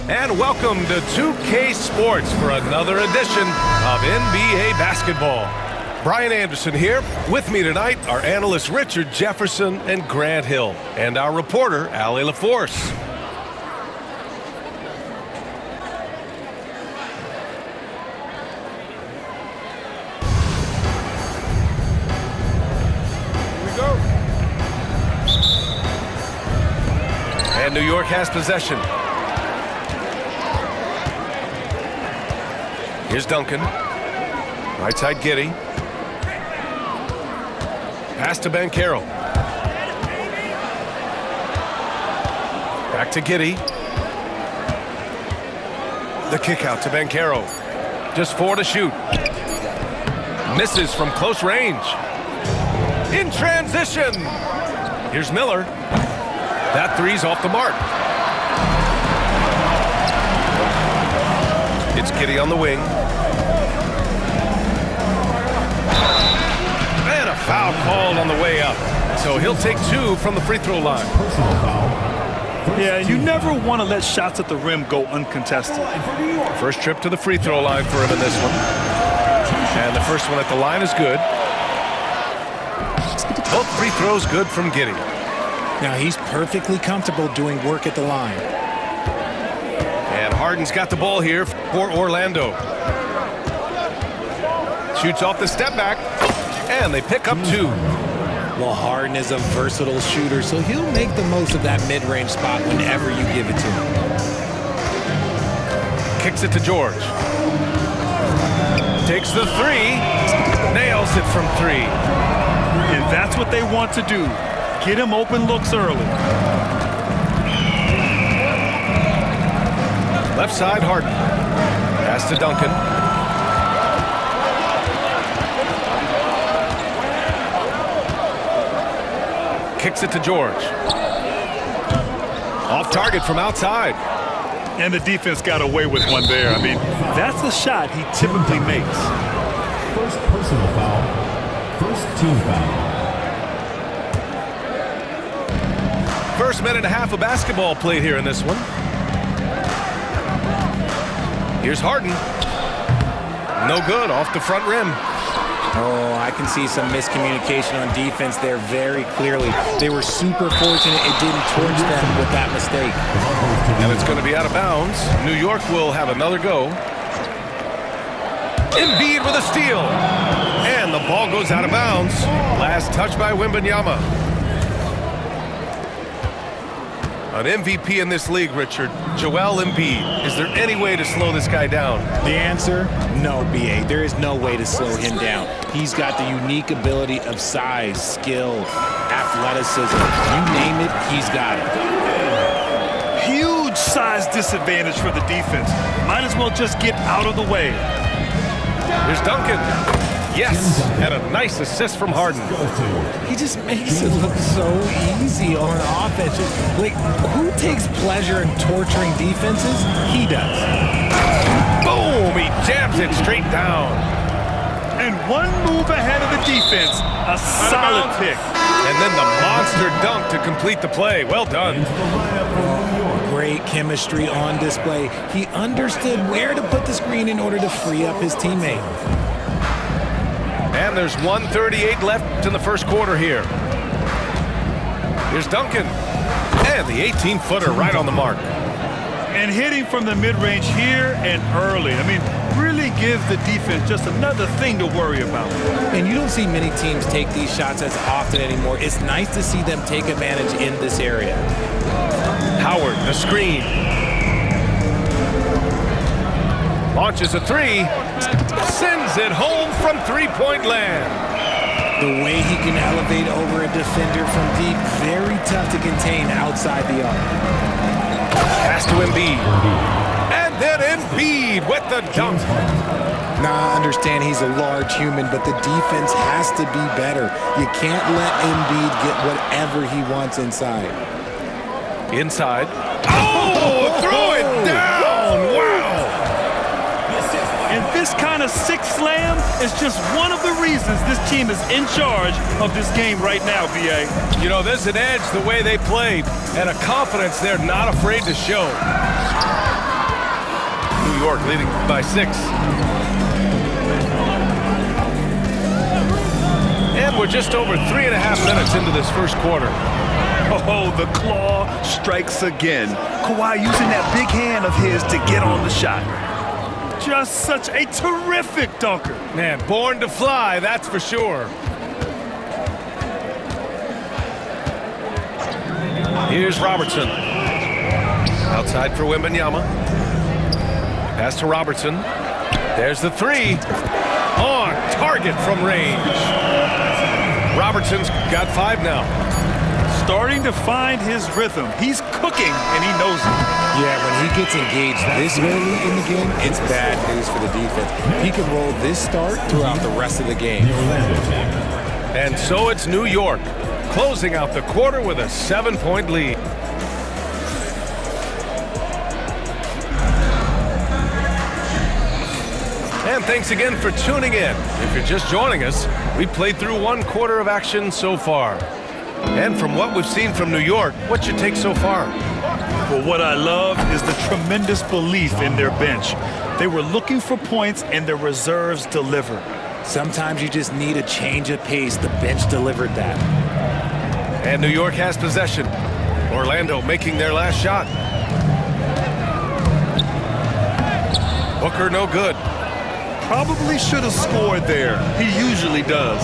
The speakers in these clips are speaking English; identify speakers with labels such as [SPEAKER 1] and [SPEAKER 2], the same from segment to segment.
[SPEAKER 1] and welcome to 2K Sports for another edition of NBA basketball. Brian Anderson here. With me tonight are analysts Richard Jefferson and Grant Hill, and our reporter, Allie LaForce. Here we go. And New York has possession. Here's Duncan. Right side Giddey. Pass to Banchero. Back to Giddey. The kick out to Banchero. Just 4 to shoot. Misses from close range. In transition. Here's Miller. That three's off the mark. It's Giddey on the wing. And a foul called on the way up. So he'll take 2 from the free throw line.
[SPEAKER 2] Yeah, you never want to let shots at the rim go uncontested.
[SPEAKER 1] First trip to the free throw line for him in this one. And the first one at the line is good. Both free throws good from Giddey.
[SPEAKER 3] Now he's perfectly comfortable doing work at the line.
[SPEAKER 1] And Harden's got the ball here for Orlando. Shoots off the step back, and they pick up 2.
[SPEAKER 3] Well, Harden is a versatile shooter, so he'll make the most of that mid-range spot whenever you give it to him.
[SPEAKER 1] Kicks it to George. Takes the 3, nails it from 3.
[SPEAKER 2] And that's what they want to do. Get him open looks early.
[SPEAKER 1] Left side, Harden. Pass to Duncan. Kicks it to George. Off target from outside.
[SPEAKER 2] And the defense got away with one there. I mean, that's the shot he typically makes.
[SPEAKER 4] First personal foul. First team foul.
[SPEAKER 1] First minute and a half of basketball played here in this one. Here's Harden. No good, off the front rim.
[SPEAKER 3] Oh, I can see some miscommunication on defense there very clearly. They were super fortunate it didn't torch them with that mistake.
[SPEAKER 1] And it's going to be out of bounds. New York will have another go. Embiid with a steal. And the ball goes out of bounds. Last touch by Wembanyama. An MVP in this league, Richard, Joel Embiid. Is there any way to slow this guy down?
[SPEAKER 3] The answer, no, B.A. There is no way to slow him down. He's got the unique ability of size, skill, athleticism. You name it, he's got it.
[SPEAKER 2] Huge size disadvantage for the defense. Might as well just get out of the way.
[SPEAKER 1] Here's Duncan. Yes, and a nice assist from Harden.
[SPEAKER 3] He just makes it look so easy on offense. Like, who takes pleasure in torturing defenses? He does.
[SPEAKER 1] Boom! He jams it straight down.
[SPEAKER 2] And one move ahead of the defense. A solid pick.
[SPEAKER 1] And then the monster dunk to complete the play. Well done.
[SPEAKER 3] Great chemistry on display. He understood where to put the screen in order to free up his teammate.
[SPEAKER 1] And there's 1:38 left in the first quarter here. Here's Duncan. And the 18-footer right on the mark.
[SPEAKER 2] And hitting from the mid-range here and early. I mean, really gives the defense just another thing to worry about.
[SPEAKER 3] And you don't see many teams take these shots as often anymore. It's nice to see them take advantage in this area.
[SPEAKER 1] Howard, the screen. Launches a 3. Sends it home from three-point land.
[SPEAKER 3] The way he can elevate over a defender from deep, very tough to contain outside the arc.
[SPEAKER 1] Pass to Embiid. And then Embiid with the dunk.
[SPEAKER 3] Now, I understand he's a large human, but the defense has to be better. You can't let Embiid get whatever he wants inside.
[SPEAKER 1] Inside. Oh, throw it down. Wow.
[SPEAKER 2] And this kind of sick slam is just one of the reasons this team is in charge of this game right now, B.A.
[SPEAKER 1] You know, there's an edge the way they played and a confidence they're not afraid to show. New York leading by 6. And we're just over 3.5 minutes into this first quarter.
[SPEAKER 2] Oh, the claw strikes again. Kawhi using that big hand of his to get on the shot. Just such a terrific dunker.
[SPEAKER 1] Man, born to fly, that's for sure. Here's Robertson. Outside for Wembanyama. Pass to Robertson. There's the 3. On target from range. Robertson's got 5 now.
[SPEAKER 2] Starting to find his rhythm. He's cooking, and he knows it.
[SPEAKER 3] Yeah, when he gets engaged this early in the game, it's bad news for the defense. He can roll this start throughout the rest of the game.
[SPEAKER 1] And so it's New York, closing out the quarter with a 7-point lead. And thanks again for tuning in. If you're just joining us, we played through 1 quarter of action so far. And from what we've seen from New York, what's your take so far?
[SPEAKER 2] Well, what I love is the tremendous belief in their bench. They were looking for points, and their reserves delivered.
[SPEAKER 3] Sometimes you just need a change of pace. The bench delivered that.
[SPEAKER 1] And New York has possession. Orlando making their last shot. Booker no good.
[SPEAKER 2] Probably should have scored there. He usually does.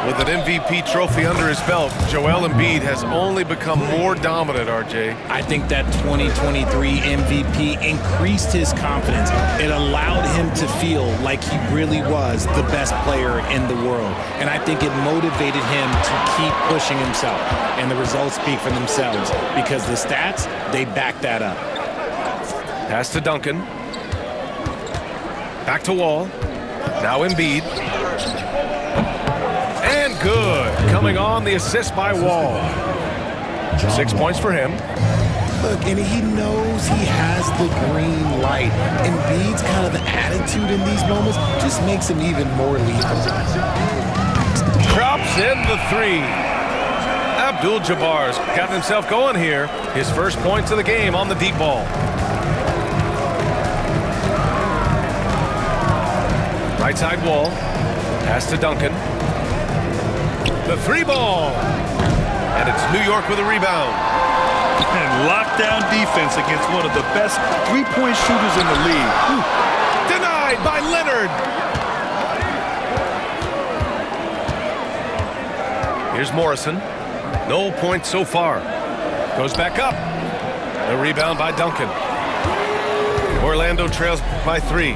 [SPEAKER 1] With an MVP trophy under his belt, Joel Embiid has only become more dominant, RJ.
[SPEAKER 3] I think that 2023 MVP increased his confidence. It allowed him to feel like he really was the best player in the world. And I think it motivated him to keep pushing himself. And the results speak for themselves because the stats, they back that up.
[SPEAKER 1] Pass to Duncan. Back to Wall. Now Embiid. And good. Coming on the assist by Wall. 6 points for him.
[SPEAKER 3] Look, and he knows he has the green light. Embiid's kind of attitude in these moments just makes him even more lethal.
[SPEAKER 1] Drops in the 3. Abdul-Jabbar's got himself going here. His first points of the game on the deep ball. Right side Wall. Pass to Duncan. The 3 ball. And it's New York with a rebound.
[SPEAKER 2] And lockdown defense against one of the best three-point shooters in the league. Whew.
[SPEAKER 1] Denied by Leonard. Here's Morrison. No points so far. Goes back up. The rebound by Duncan. Orlando trails by 3.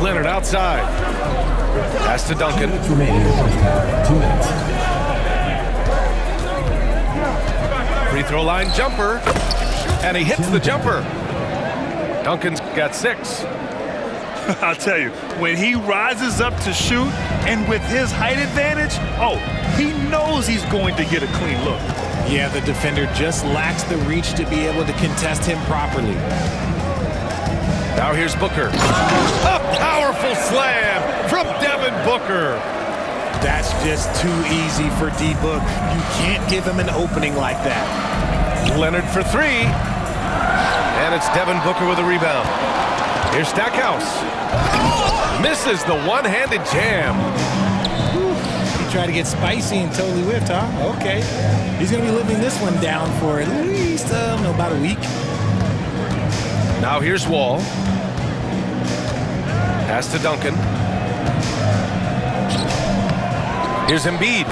[SPEAKER 1] Leonard outside. Pass to Duncan.
[SPEAKER 4] 2 minutes.
[SPEAKER 1] Free throw line jumper. And he hits the jumper. Duncan's got 6.
[SPEAKER 2] I'll tell you, when he rises up to shoot and with his height advantage, oh, he knows he's going to get a clean look.
[SPEAKER 3] Yeah, the defender just lacks the reach to be able to contest him properly.
[SPEAKER 1] Now here's Booker. A powerful slam from Devin Booker.
[SPEAKER 3] That's just too easy for D-Book. You can't give him an opening like that.
[SPEAKER 1] Leonard for 3. And it's Devin Booker with a rebound. Here's Stackhouse. Misses the one-handed jam.
[SPEAKER 3] He tried to get spicy and totally whipped, huh? Okay. He's going to be living this one down for at least, about a week.
[SPEAKER 1] Now here's Wall. Pass to Duncan. Here's Embiid.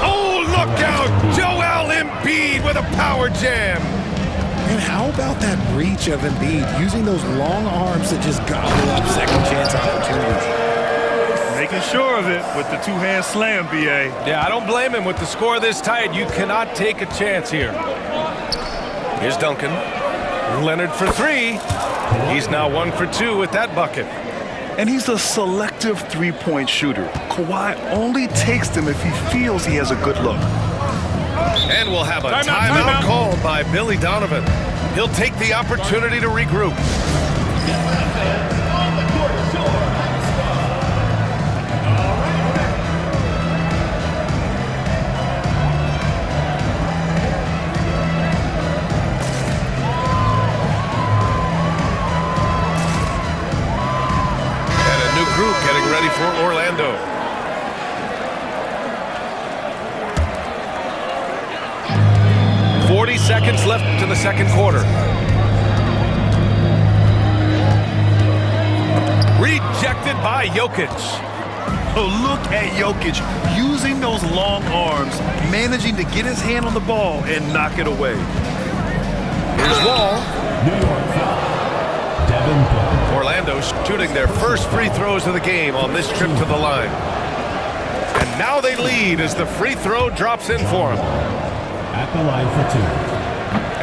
[SPEAKER 1] Oh, look out! Joel Embiid with a power jam.
[SPEAKER 3] And how about that reach of Embiid, using those long arms to just gobble up second chance opportunities?
[SPEAKER 2] Making sure of it with the two-hand slam, B.A.
[SPEAKER 1] Yeah, I don't blame him with the score this tight. You cannot take a chance here. Here's Duncan. Leonard for 3. He's now 1 for 2 with that bucket.
[SPEAKER 2] And he's a selective three-point shooter. Kawhi only takes them if he feels he has a good look.
[SPEAKER 1] And we'll have a timeout called by Billy Donovan. He'll take the opportunity to regroup. ready for Orlando. Seconds left to the second quarter. Rejected by Jokic.
[SPEAKER 2] Oh, look at Jokic using those long arms, managing to get his hand on the ball and knock it away.
[SPEAKER 1] Here's Wall.
[SPEAKER 4] New York foul. Devin Booker.
[SPEAKER 1] Orlando shooting their first free throws of the game on this trip to the line. And now they lead as the free throw drops in for them.
[SPEAKER 4] At the line for two.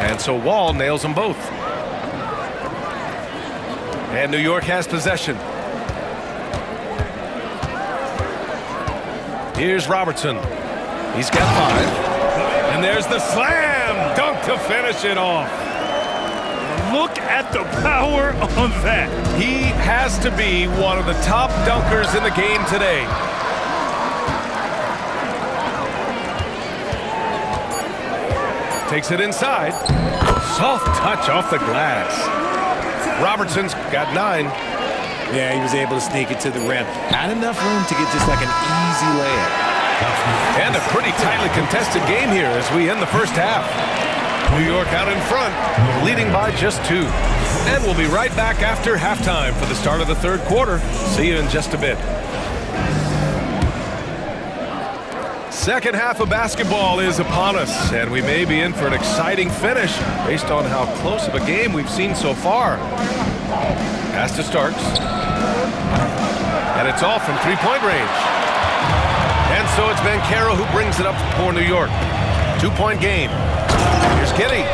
[SPEAKER 1] And so Wall nails them both. And New York has possession. Here's Robertson. He's got 5. And there's the slam dunk to finish it off.
[SPEAKER 2] Look at the power on that.
[SPEAKER 1] He has to be one of the top dunkers in the game today. Takes it inside. Soft touch off the glass. Robertson's got 9.
[SPEAKER 3] Yeah, he was able to sneak it to the rim. Had enough room to get just like an easy layup.
[SPEAKER 1] And a pretty tightly contested game here as we end the first half. New York out in front, leading by just 2. And we'll be right back after halftime for the start of the third quarter. See you in just a bit. Second half of basketball is upon us, and we may be in for an exciting finish based on how close of a game we've seen so far. Pass to Starks. And it's off from three-point range. And so it's Banchero who brings it up for New York. 2-point game. Here's Giddey.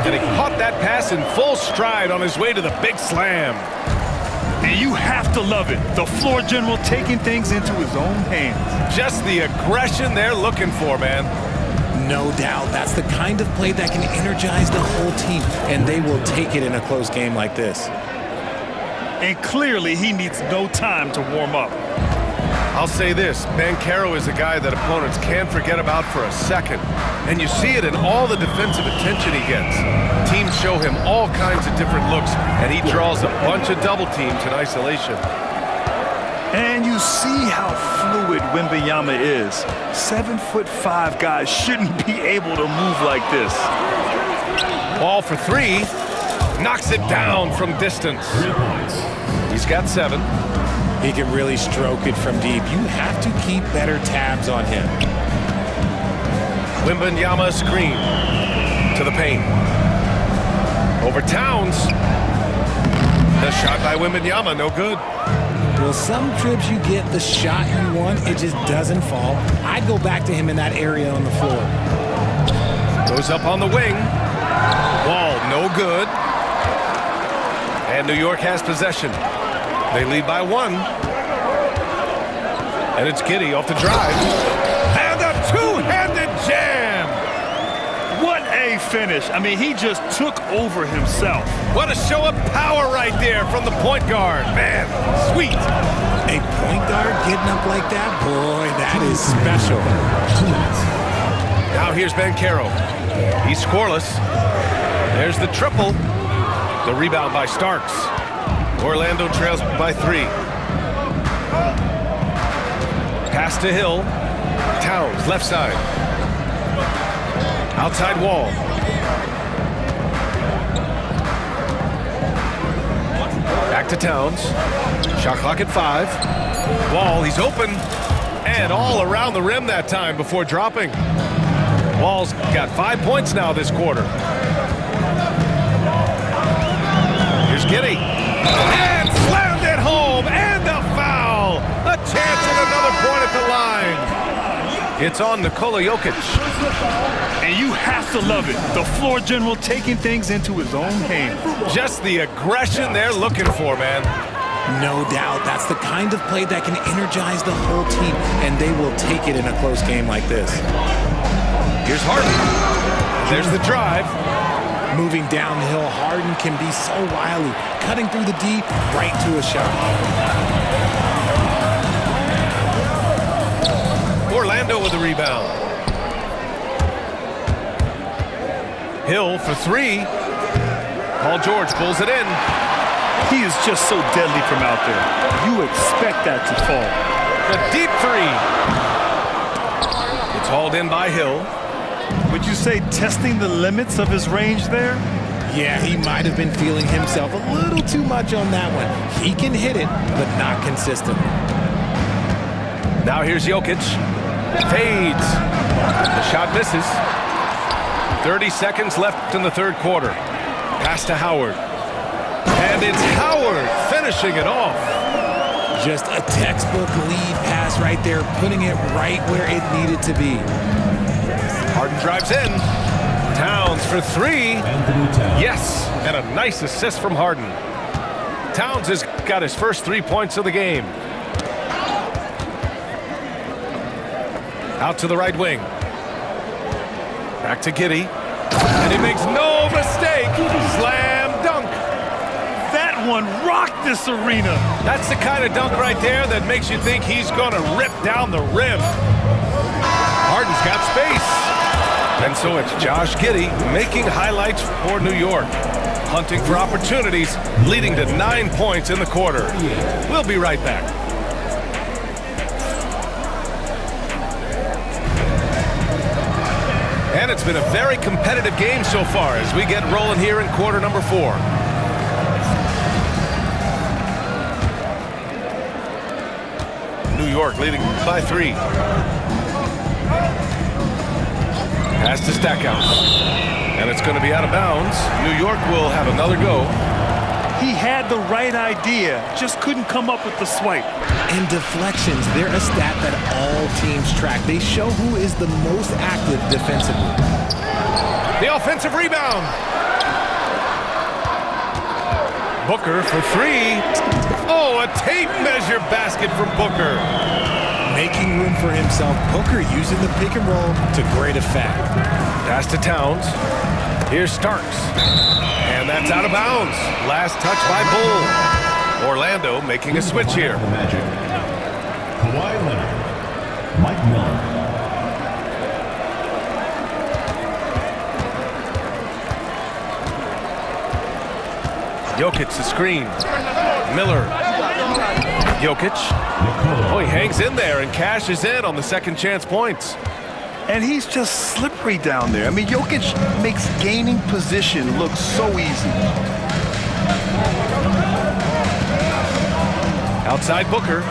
[SPEAKER 1] And he caught that pass in full stride on his way to the big slam.
[SPEAKER 2] And you have to love it. The floor general taking things into his own hands.
[SPEAKER 1] Just the aggression they're looking for, man.
[SPEAKER 3] No doubt. That's the kind of play that can energize the whole team, and they will take it in a close game like this.
[SPEAKER 2] And clearly, he needs no time to warm up.
[SPEAKER 1] I'll say this, Banchero is a guy that opponents can't forget about for a second. And you see it in all the defensive attention he gets. Teams show him all kinds of different looks, and he draws a bunch of double teams in isolation.
[SPEAKER 2] And you see how fluid Wembanyama is. 7'5" guys shouldn't be able to move like this.
[SPEAKER 1] Ball for 3, knocks it down from distance. He's got 7.
[SPEAKER 3] He can really stroke it from deep. You have to keep better tabs on him.
[SPEAKER 1] Wembanyama screen to the paint. Over Towns. The shot by Wembanyama, no good.
[SPEAKER 3] Well, some trips you get the shot you want, it just doesn't fall. I'd go back to him in that area on the floor.
[SPEAKER 1] Goes up on the wing. Ball, no good. And New York has possession. They lead by 1. And it's Giddey off the drive. And a two-handed jam!
[SPEAKER 2] What a finish. I mean, he just took over himself.
[SPEAKER 1] What a show of power right there from the point guard. Man, sweet.
[SPEAKER 3] A point guard getting up like that? Boy, that is special.
[SPEAKER 1] Now here's Banchero. He's scoreless. There's the triple. The rebound by Starks. Orlando trails by 3. Pass to Hill. Towns, left side. Outside Wall. Back to Towns. Shot clock at 5. Wall, he's open. And all around the rim that time before dropping. Wall's got 5 points now this quarter. Here's Giddey. And slammed it home. And a foul. A chance at another point at the line. It's on Nikola Jokic.
[SPEAKER 2] And you have to love it. The floor general taking things into his own hands.
[SPEAKER 1] Just the aggression they're looking for, man.
[SPEAKER 3] No doubt. That's the kind of play that can energize the whole team, and they will take it in a close game like this.
[SPEAKER 1] Here's Harden. There's the drive.
[SPEAKER 3] Moving downhill, Harden can be so wily. Cutting through the D, right to a shot.
[SPEAKER 1] Orlando with the rebound. Hill for 3. Paul George pulls it in.
[SPEAKER 2] He is just so deadly from out there. You expect that to fall.
[SPEAKER 1] The deep three. It's hauled in by Hill.
[SPEAKER 2] Would you say testing the limits of his range there?
[SPEAKER 3] Yeah, he might have been feeling himself a little too much on that one. He can hit it, but not consistently.
[SPEAKER 1] Now here's Jokic. Fades. The shot misses. 30 seconds left in the third quarter. Pass to Howard. And it's Howard finishing it off.
[SPEAKER 3] Just a textbook lead pass right there, putting it right where it needed to be.
[SPEAKER 1] Harden drives in. Towns for three. Yes, and a nice assist from Harden. Towns has got his first 3 points of the game. Out to the right wing. Back to Giddey. And he makes no mistake. Slam dunk.
[SPEAKER 2] That one rocked this arena.
[SPEAKER 1] That's the kind of dunk right there that makes you think he's going to rip down the rim. Harden's got space. And so it's Josh Giddey making highlights for New York. Hunting for opportunities, leading to 9 points in the quarter. We'll be right back. And it's been a very competitive game so far as we get rolling here in quarter number 4. New York leading by 3. Pass to Stackhouse. And it's going to be out of bounds. New York will have another go.
[SPEAKER 2] He had the right idea, just couldn't come up with the swipe.
[SPEAKER 3] And deflections, they're a stat that all teams track. They show who is the most active defensively.
[SPEAKER 1] The offensive rebound. Booker for 3. Oh, a tape measure basket from Booker.
[SPEAKER 3] Making room for himself, Booker using the pick and roll to great effect.
[SPEAKER 1] Pass to Towns. Here's Starks. And that's out of bounds. Last touch by Bull. Orlando making a switch here.
[SPEAKER 4] The Magic. Kawhi Leonard. Mike Miller.
[SPEAKER 1] Jokic the screen. Miller. Jokic. Oh, he hangs in there and cashes in on the second chance points.
[SPEAKER 2] And he's just slippery down there. I mean, Jokic makes gaining position look so easy.
[SPEAKER 1] Outside Booker.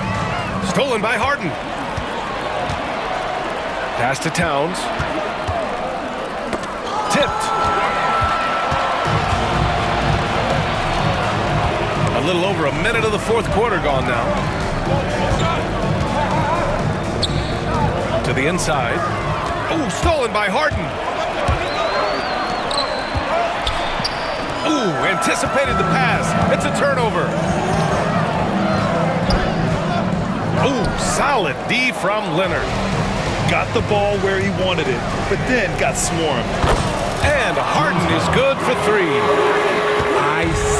[SPEAKER 1] Stolen by Harden. Pass to Towns. Tipped. A little over a minute of the fourth quarter gone now. To the inside. Oh, stolen by Harden. Ooh, anticipated the pass. It's a turnover. Ooh, solid D from Leonard.
[SPEAKER 2] Got the ball where he wanted it, but then got swarmed.
[SPEAKER 1] And Harden is good for 3.
[SPEAKER 3] Ice.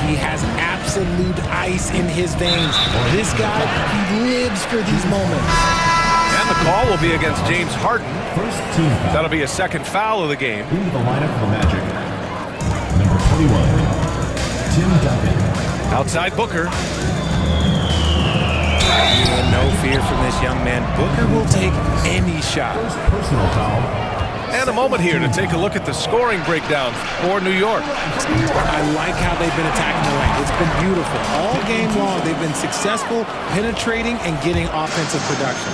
[SPEAKER 3] He has absolute ice in his veins. This guy, he lives for these moments.
[SPEAKER 1] And the call will be against James Harden.
[SPEAKER 4] First team foul.
[SPEAKER 1] That'll be a second foul of the game.
[SPEAKER 4] Into the lineup for the Magic. Number 21, Tim Duncan.
[SPEAKER 1] Outside Booker.
[SPEAKER 3] No fear from this young man. Booker will take any shot.
[SPEAKER 4] First personal foul.
[SPEAKER 1] And a moment here to take a look at the scoring breakdown for New York.
[SPEAKER 3] I like how they've been attacking the lane. It's been beautiful. All game long, they've been successful penetrating and getting offensive production.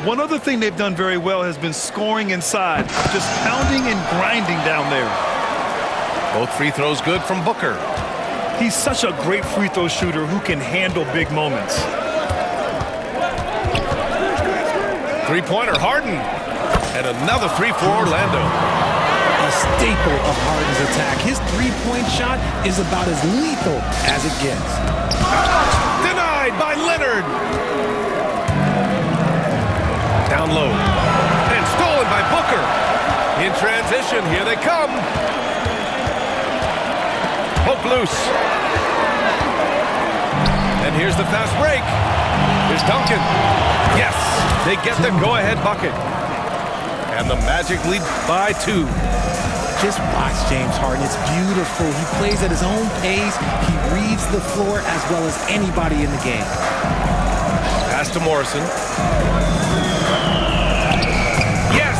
[SPEAKER 2] One other thing they've done very well has been scoring inside, just pounding and grinding down there.
[SPEAKER 1] Both free throws good from Booker.
[SPEAKER 2] He's such a great free throw shooter who can handle big moments.
[SPEAKER 1] Three-pointer, Harden. And another 3 for Orlando.
[SPEAKER 3] A staple of Harden's attack. His three-point shot is about as lethal as it gets.
[SPEAKER 1] Denied by Leonard. Down low. And stolen by Booker. In transition, here they come. Poke loose. And here's the fast break. Here's Duncan. Yes, they get the go-ahead bucket. And the Magic lead by 2.
[SPEAKER 3] Just watch James Harden. It's beautiful. He plays at his own pace. He reads the floor as well as anybody in the game.
[SPEAKER 1] Pass to Morrison. Yes!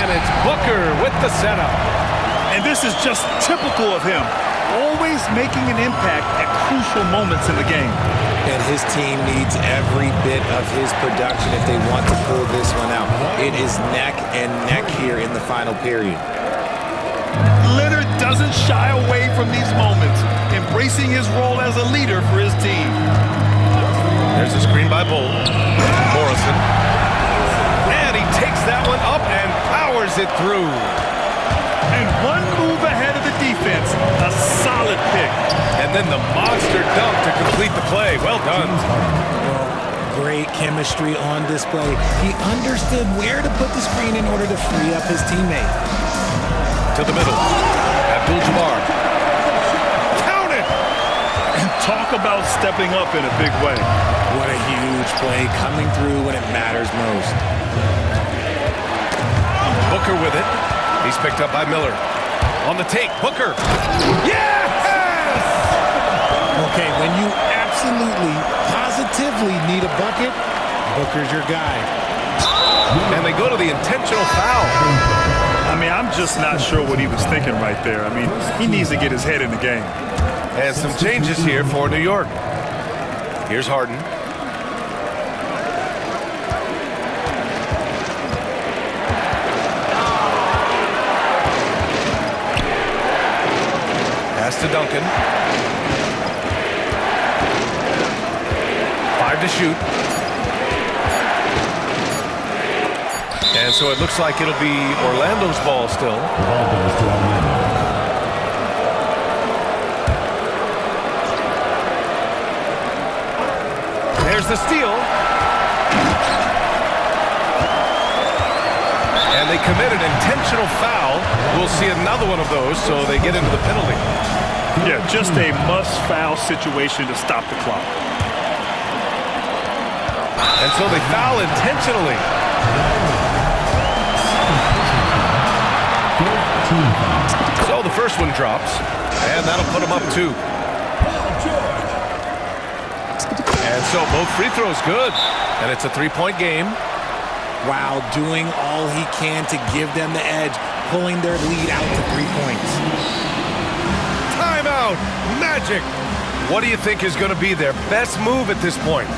[SPEAKER 1] And it's Booker with the setup.
[SPEAKER 2] And this is just typical of him. Always making an impact at crucial moments in the game.
[SPEAKER 3] And his team needs every bit of his production if they want to pull this one out. It is neck and neck here in the final period.
[SPEAKER 2] Leonard doesn't shy away from these moments, embracing his role as a leader for his team.
[SPEAKER 1] There's a screen by Bull. Morrison. And he takes that one up and powers it through.
[SPEAKER 2] And one move ahead of the defense, a solid pick.
[SPEAKER 1] And then the monster dunk to complete the play. Well done.
[SPEAKER 3] Great chemistry on display. He understood where to put the screen in order to free up his teammate.
[SPEAKER 1] To the middle. Abdul-Jabbar. Count it!
[SPEAKER 2] And talk about stepping up in a big way.
[SPEAKER 3] What a huge play coming through when it matters most.
[SPEAKER 1] Booker with it. He's picked up by Miller. On the take, Booker. Yes!
[SPEAKER 3] Okay, when you absolutely, positively need a bucket, Booker's your guy.
[SPEAKER 1] And they go to the intentional foul.
[SPEAKER 2] I mean, I'm just not sure what he was thinking right there. I mean, he needs to get his head in the game.
[SPEAKER 1] And some changes here for New York. Here's Harden. Pass to Duncan. 5 to shoot. And so it looks like it'll be Orlando's ball still.
[SPEAKER 4] The ball goes to Orlando.
[SPEAKER 1] There's the steal. And they commit an intentional foul. We'll see another one of those, so they get into the penalty.
[SPEAKER 2] Yeah, just a must-foul situation to stop the clock.
[SPEAKER 1] And so they foul intentionally. So the first one drops, and that'll put them up 2. And so both free throws good, and it's a 3-point game.
[SPEAKER 3] Wow, doing all he can to give them the edge, pulling their lead out to 3 points.
[SPEAKER 1] Timeout, Magic. What do you think is going to be their best move at this point?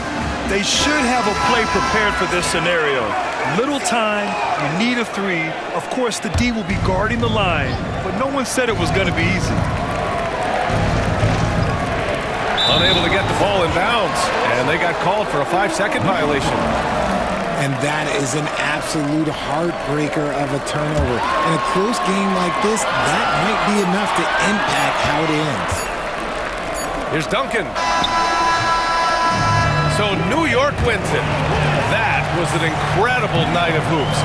[SPEAKER 2] They should have a play prepared for this scenario. Little time, you need a 3. Of course, the D will be guarding the line, but no one said it was going to be easy.
[SPEAKER 1] Unable to get the ball in bounds, and they got called for a 5-second violation.
[SPEAKER 3] And that is an absolute heartbreaker of a turnover. In a close game like this, that might be enough to impact how it ends.
[SPEAKER 1] Here's Duncan. So New York wins it. That was an incredible night of hoops.